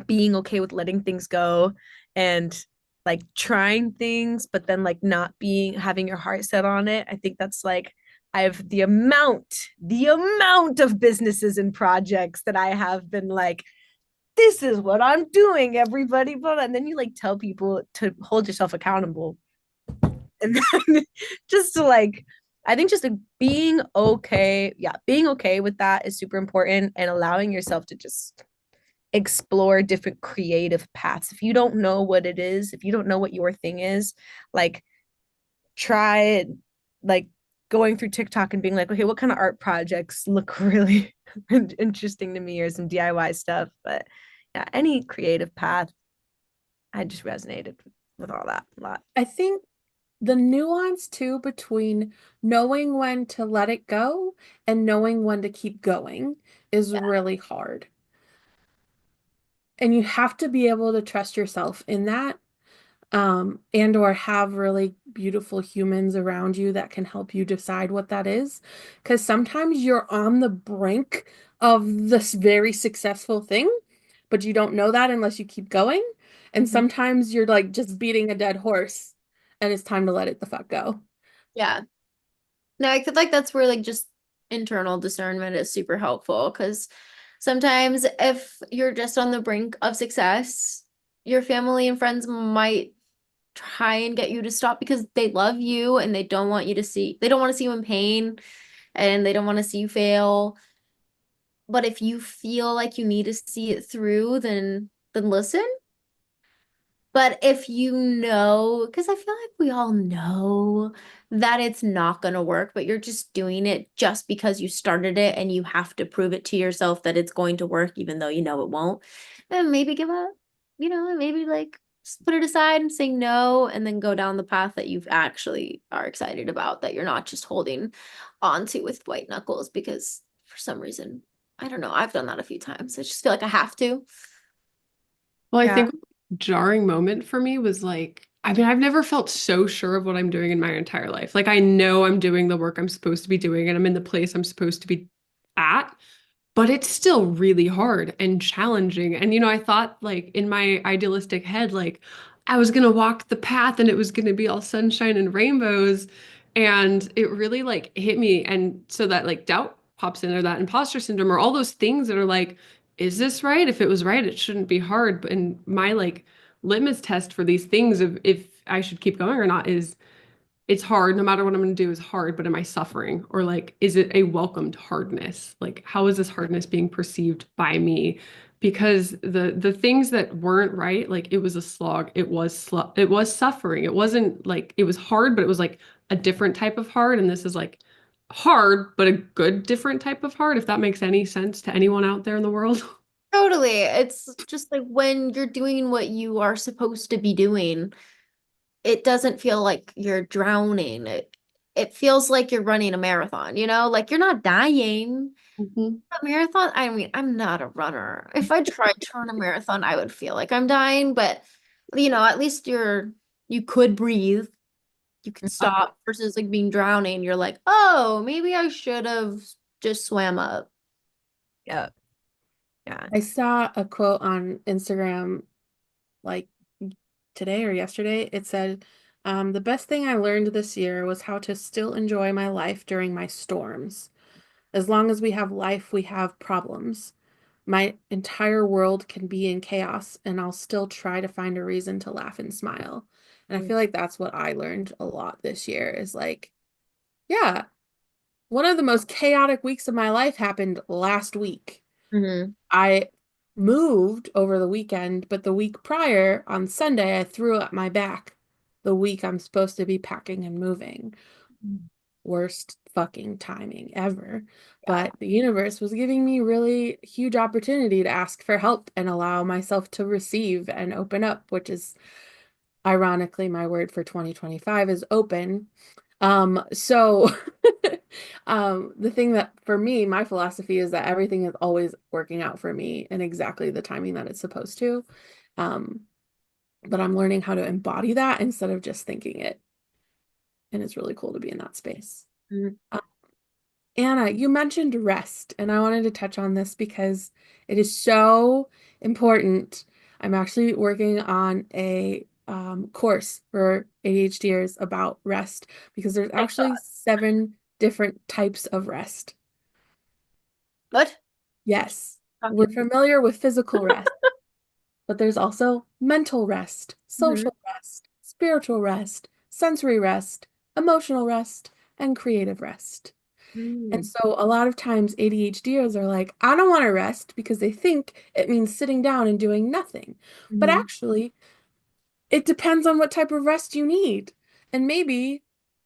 being okay with letting things go and like trying things, but then like not being having your heart set on it. I think that's like I have the amount of businesses and projects that I have been like, this is what I'm doing, everybody. But and then you like tell people to hold yourself accountable. And then just to like, I think just like being okay, yeah, being okay with that is super important and allowing yourself to just explore different creative paths. If you don't know what it is, if you don't know what your thing is, like try it, like going through TikTok and being like, okay, what kind of art projects look really interesting to me or some DIY stuff. But yeah, any creative path, I just resonated with all that a lot. I think the nuance too between knowing when to let it go and knowing when to keep going is Yeah. really hard. And you have to be able to trust yourself in that, and or have really beautiful humans around you that can help you decide what that is. Because sometimes you're on the brink of this very successful thing, but you don't know that unless you keep going. And Mhm. sometimes you're like just beating a dead horse and it's time to let it the fuck go. Yeah. No, I feel like that's where like just internal discernment is super helpful because sometimes if you're just on the brink of success, your family and friends might try and get you to stop because they love you and they don't want to see you in pain and they don't want to see you fail. But if you feel like you need to see it through, then listen. But if you know, because I feel like we all know that it's not going to work, but you're just doing it just because you started it and you have to prove it to yourself that it's going to work, even though you know it won't, then maybe give up, and maybe like just put it aside and say no, and then go down the path that you actually are excited about, that you're not just holding on to with white knuckles because for some reason, I don't know, I've done that a few times. I just feel like I have to. Well, I Yeah. think a jarring moment for me was like, I mean, I've never felt so sure of what I'm doing in my entire life. Like, I know I'm doing the work I'm supposed to be doing and I'm in the place I'm supposed to be at, but it's still really hard and challenging. And, I thought like in my idealistic head, like I was going to walk the path and it was going to be all sunshine and rainbows. And it really like hit me. And so that like doubt pops in, or that imposter syndrome, or all those things that are like, is this right? If it was right, it shouldn't be hard. But and my like litmus test for these things of if I should keep going or not is it's hard. No matter what I'm going to do is hard, but am I suffering? Or like, is it a welcomed hardness? Like, how is this hardness being perceived by me? Because the things that weren't right, like it was a slog, it was suffering. It wasn't like it was hard, but it was like a different type of hard. And this is like hard, but a good different type of hard, if that makes any sense to anyone out there in the world. Totally. It's just like when you're doing what you are supposed to be doing, it doesn't feel like you're drowning. It feels like you're running a marathon, you know? Like you're not dying. Mhm. A marathon, I mean, I'm not a runner. If I tried to run a marathon, I would feel like I'm dying, but at least you could breathe. You could stop versus like being drowning. You're like, "Oh, maybe I should have just swam up." Yeah. Yeah. I saw a quote on Instagram like today or yesterday. It said, the best thing I learned this year was how to still enjoy my life during my storms. As long as we have life, we have problems. My entire world can be in chaos, and I'll still try to find a reason to laugh and smile. And I feel like that's what I learned a lot this year is like, yeah, one of the most chaotic weeks of my life happened last week. Mm-hmm. I moved over the weekend, but the week prior on Sunday, I threw up my back the week I'm supposed to be packing and moving. Worst fucking timing ever. But the universe was giving me really huge opportunity to ask for help and allow myself to receive and open up, which is ironically my word for 2025 is open. So the thing that for me, my philosophy is that everything is always working out for me in exactly the timing that it's supposed to. Um, but I'm learning how to embody that instead of just thinking it. And it's really cool to be in that space. Mhm. Anna, you mentioned rest, and I wanted to touch on this because it is so important. I'm actually working on a course for ADHDers about rest because there's My actually God. 7 different types of rest. What? Yes, Talking. we're familiar with physical rest, but there's also mental rest, Mhm. social rest, spiritual rest, sensory rest, emotional rest, and creative rest. And Mm. so a lot of times ADHDers are like, I don't want to rest because they think it means sitting down and doing nothing. But Mhm. actually, it depends on what type of rest you need. And maybe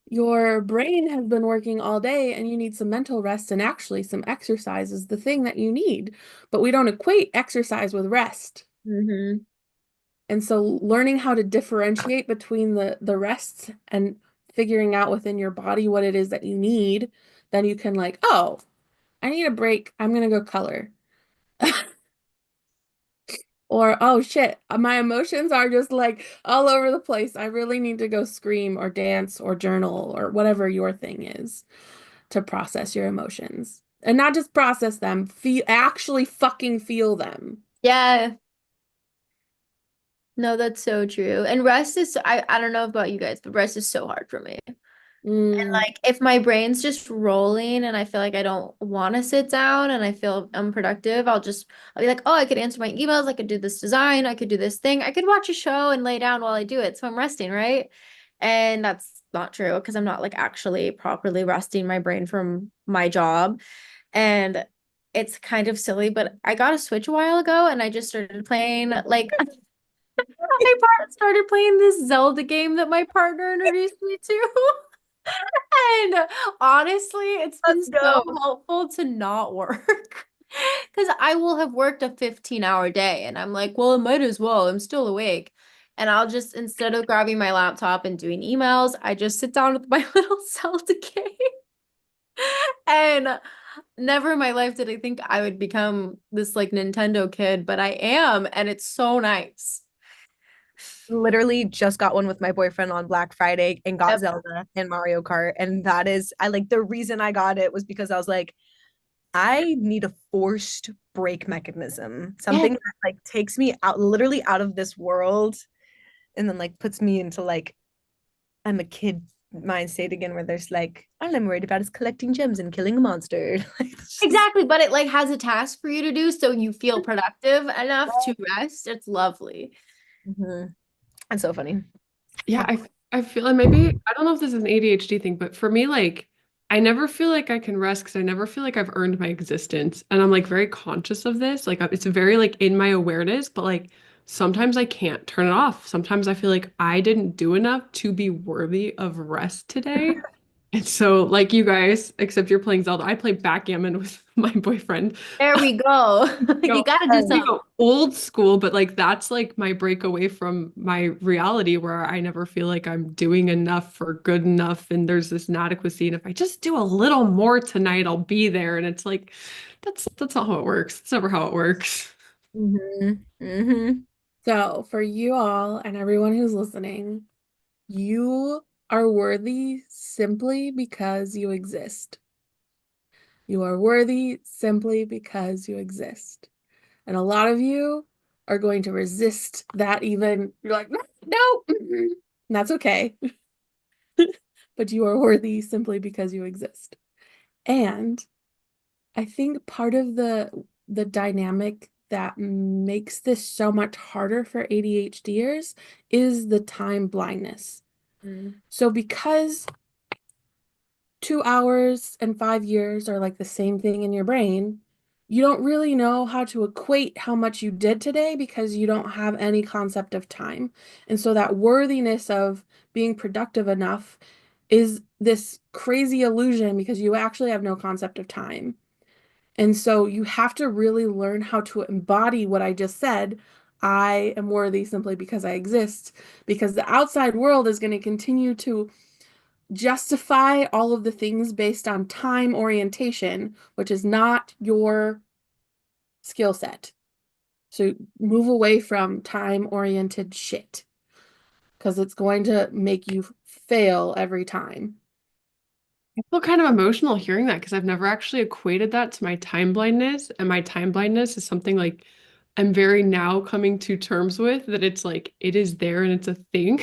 your brain has been working all day and you need some mental rest, and actually some exercise is the thing that you need. But we don't equate exercise with rest. Mhm. And so learning how to differentiate between the rests and figuring out within your body what it is that you need, then you can like, oh, I need a break. I'm gonna go color. Or, oh shit, my emotions are just like all over the place. I really need to go scream or dance or journal or whatever your thing is to process your emotions. And not just process them, feel actually fucking feel them. Yeah. No, that's so true. And rest is I don't know about you guys, but rest is so hard for me. Mm, Like if my brain's just rolling and I feel like I don't want to sit down and I feel unproductive, I'll be like, oh, I could answer my emails, I could do this design, I could do this thing, I could watch a show and lay down while I do it. So I'm resting, right? And that's not true because I'm not like actually properly resting my brain from my job. And it's kind of silly, but I got a Switch a while ago and I just started playing like started playing this Zelda game that my partner introduced me to. And honestly, it's been Let's so go. helpful to not work. Because I will have worked a 15-hour day and I'm like, well, it might as well. I'm still awake. And I'll just, instead of grabbing my laptop and doing emails, I just sit down with my little Zelda game. And never in my life did I think I would become this like Nintendo kid, but I am. And it's so nice. Literally just got one with my boyfriend on Black Friday and got Yep. Zelda and Mario Kart. And that is, I like the reason I got it was because I was like, I need a forced break mechanism, Yeah. something that like takes me out, literally out of this world, and then like puts me into like I'm a kid mind state again where there's like, all I'm worried about is collecting gems and killing a monster. Like, it's just- Exactly, but it like has a task for you to do, so you feel productive enough to rest. It's lovely. Mhm. That's so funny. Yeah, I feel like maybe I don't know if this is an ADHD thing, but for me, like I never feel like I can rest because I never feel like I've earned my existence. And I'm like very conscious of this. Like it's very like in my awareness, but like sometimes I can't turn it off. Sometimes I feel like I didn't do enough to be worthy of rest today. And so, like you guys, except you're playing Zelda, I play backgammon with my boyfriend. There we go. You Go, gotta do we something. go old school, but like that's like my break away from my reality where I never feel like I'm doing enough or good enough. And there's this inadequacy. And if I just do a little more tonight, I'll be there. And it's like, that's not how it works. It's never how it works. So, for you all and everyone who's listening, you are worthy simply because you exist. You are worthy simply because you exist. And a lot of you are going to resist that even. You're like, no, and that's okay. But you are worthy simply because you exist. And I think part of the dynamic that makes this so much harder for ADHDers is the time blindness. So because 2 hours and 5 years are like the same thing in your brain, you don't really know how to equate how much you did today because you don't have any concept of time. And so that worthiness of being productive enough is this crazy illusion because you actually have no concept of time. And so you have to really learn how to embody what I just said. I am worthy simply because I exist, because the outside world is going to continue to justify all of the things based on time orientation, which is not your skill set. So move away from time oriented shit because it's going to make you fail every time. I feel kind of emotional hearing that because I've never actually equated that to my time blindness. And my time blindness is something like I'm very now coming to terms with that it's like it is there and it's a thing.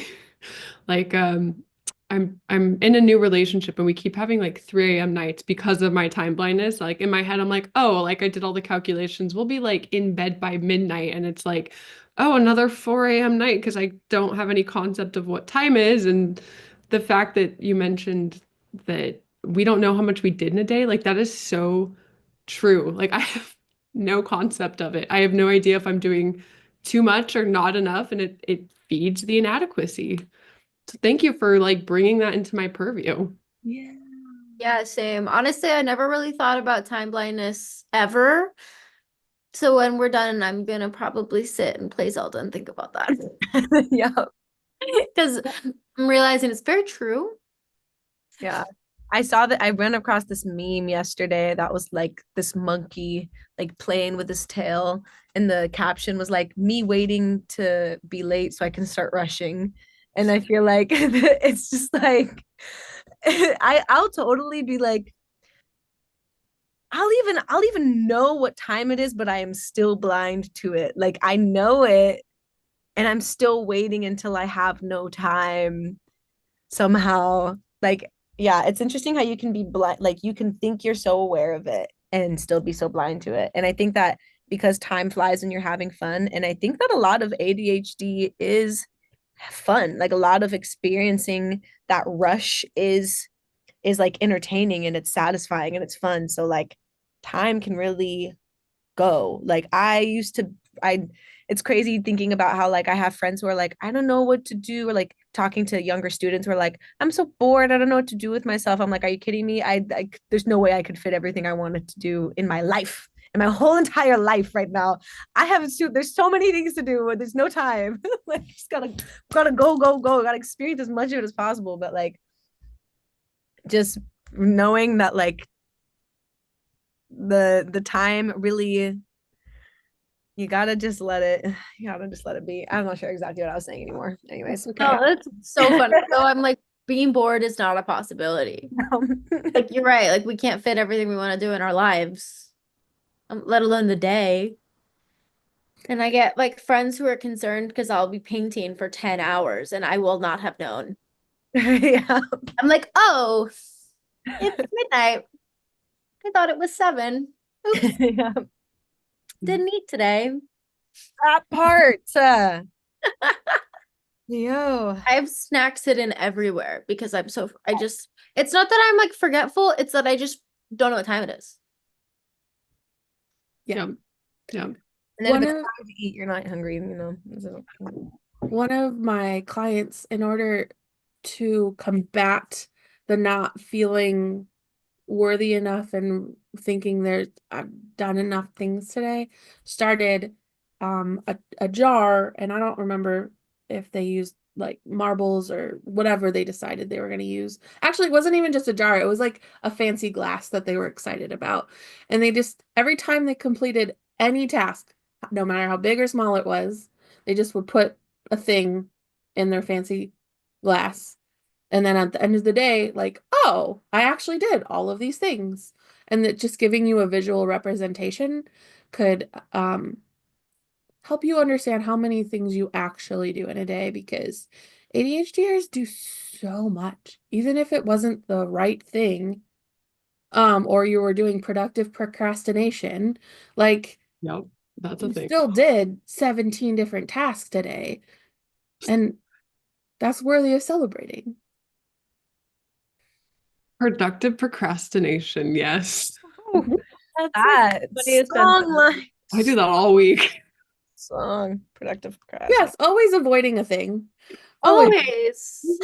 Like I'm in a new relationship and we keep having like 3 a.m. nights because of my time blindness. Like in my head, I'm like, oh, like I did all the calculations. We'll be like in bed by midnight. And it's like, oh, another 4 a.m. night because I don't have any concept of what time is. And the fact that you mentioned that we don't know how much we did in a day, like that is so true. Like I have no concept of it. I have no idea if I'm doing too much or not enough, and it feeds the inadequacy. So thank you for like bringing that into my purview. Yeah. Yeah, same. Honestly, I never really thought about time blindness ever. So when we're done, I'm gonna probably sit and play Zelda and think about that. Yeah. Because I'm realizing it's very true. Yeah. I saw that I ran across this meme yesterday that was like this monkey like playing with his tail, and the caption was like me waiting to be late so I can start rushing. And I feel like it's just like I'll totally be like I'll even know what time it is, but I am still blind to it. Like I know it and I'm still waiting until I have no time somehow. Like, yeah, it's interesting how you can be blind, like you can think you're so aware of it and still be so blind to it. And I think that because time flies when you're having fun, and I think that a lot of ADHD is fun. Like a lot of experiencing that rush is like entertaining and it's satisfying and it's fun. So like time can really go. Like I it's crazy thinking about how like I have friends who are like, I don't know what to do, or like talking to younger students who are like, I'm so bored, I don't know what to do with myself. I'm like, are you kidding me? I there's no way I could fit everything I wanted to do in my life. In my whole entire life right now. I haven't there's so many things to do, there's no time. Like just gotta go. Gotta experience as much of it as possible. But like just knowing that like the time really you gotta just let it be. I'm not sure exactly what I was saying anymore. Anyways. That's okay. No, it's so funny. So I'm like, being bored is not a possibility. Like you're right. Like we can't fit everything we want to do in our lives, let alone the day. And I get like friends who are concerned because I'll be painting for 10 hours and I will not have known. Yeah. I'm like, oh, it's midnight. I thought it was 7. Oops, Yeah. didn't eat today. That part. Yo. I have snacks hidden everywhere because it's not that I'm like forgetful, it's that I just don't know what time it is. Yep. Yep. And then One if it's of time to eat, you're not hungry, you know. one of my clients, in order to combat the not feeling worthy enough and thinking I've done enough things today, started a jar, and I don't remember if they used like marbles or whatever they decided they were going to use. Actually, it wasn't even just a jar, it was like a fancy glass that they were excited about. And they just, every time they completed any task, no matter how big or small it was, they just would put a thing in their fancy glass. And then at the end of the day, like, oh, I actually did all of these things. And that just giving you a visual representation could help you understand how many things you actually do in a day, because ADHDers do so much, even if it wasn't the right thing, or you were doing productive procrastination, like Yep. That's a you thing. still did 17 different tasks today. And that's worthy of celebrating. Productive procrastination. Yes. Oh, That's that funniest song line. I do that all week. Song. Productive procrastination. Yes, always avoiding a thing. Always. always.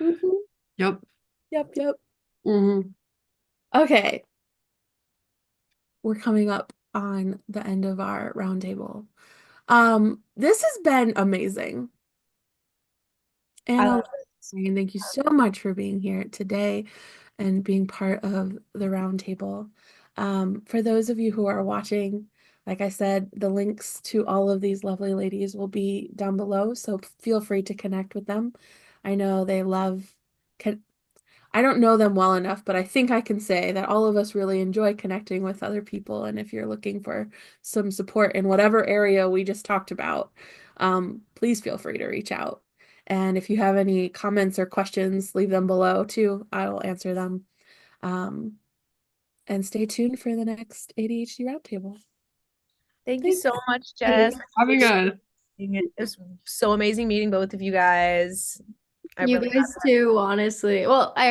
Mhm. Yep. Yep. hmm Okay. We're coming up on the end of our roundtable. This has been amazing. I Anna, love and thank you so much for being here today and being part of the roundtable. For those of you who are watching, like I said, the links to all of these lovely ladies will be down below, so feel free to connect with them. I know they love, I don't know them well enough, but I think I can say that all of us really enjoy connecting with other people. And if you're looking for some support in whatever area we just talked about, please feel free to reach out. And if you have any comments or questions, leave them below too. I will answer them. And stay tuned for the next ADHD Roundtable. Thank you so Thanks. much, Jess. Having us. It was so amazing meeting both of you guys. I You really guys too, honestly. Well, I